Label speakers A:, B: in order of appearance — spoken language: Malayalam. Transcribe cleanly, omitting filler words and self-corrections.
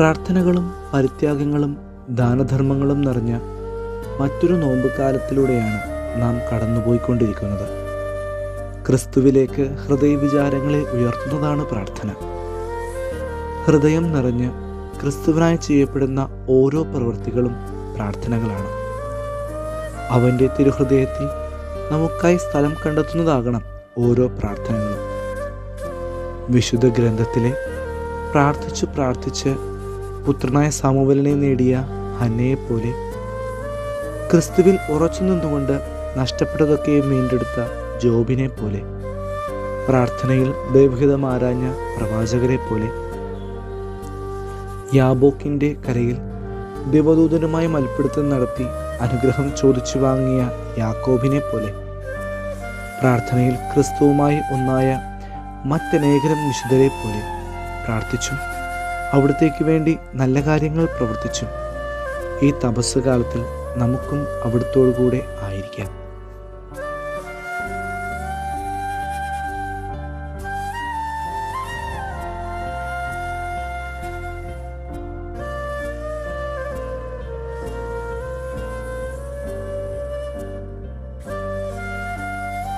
A: പ്രാർത്ഥനകളും പരിത്യാഗങ്ങളും ദാനധർമ്മങ്ങളും നിറഞ്ഞ മറ്റൊരു നോമ്പ് കാലത്തിലൂടെയാണ് നാം കടന്നുപോയിക്കൊണ്ടിരിക്കുന്നത്. ക്രിസ്തുവിലേക്ക് ഹൃദയവിചാരങ്ങളെ ഉയർത്തുന്നതാണ് പ്രാർത്ഥന. ഹൃദയം നിറഞ്ഞ് ക്രിസ്തുവിനായി ചെയ്യപ്പെടുന്ന ഓരോ പ്രവൃത്തികളും പ്രാർത്ഥനകളാണ്. അവൻ്റെ തിരുഹൃദയത്തിൽ നമുക്കായി സ്ഥലം കണ്ടെത്തുന്നതാകണം ഓരോ പ്രാർത്ഥനകളും. വിശുദ്ധ ഗ്രന്ഥത്തിലെ പ്രാർത്ഥിച്ചു പ്രാർത്ഥിച്ച് പുത്രനായ സാമുവേലിനെ നേടിയ ഹന്നയെപ്പോലെ, ക്രിസ്തുവിൽ ഉറച്ചു നിന്നുകൊണ്ട് നഷ്ടപ്പെട്ടതൊക്കെയും വീണ്ടെടുത്ത ജോബിനെ പോലെ, പ്രാർത്ഥനയിൽ ദൈവഹിതം ആരാഞ്ഞ പ്രവാചകരെ പോലെ, യാബോക്കിൻ്റെ കരയിൽ ദേവദൂതനുമായി മൽപ്പിടുത്തം നടത്തി അനുഗ്രഹം ചോദിച്ചു വാങ്ങിയ യാക്കോബിനെ പോലെ, പ്രാർത്ഥനയിൽ ക്രിസ്തുവുമായി ഒന്നായ മറ്റനേകരം വിശുദ്ധരെ പോലെ പ്രാർത്ഥിച്ചും അവിടത്തേക്ക് വേണ്ടി നല്ല കാര്യങ്ങൾ പ്രവർത്തിച്ചും ഈ തപസ് കാലത്തിൽ നമുക്കും അവിടുത്തോടു കൂടെ ആയിരിക്കാം.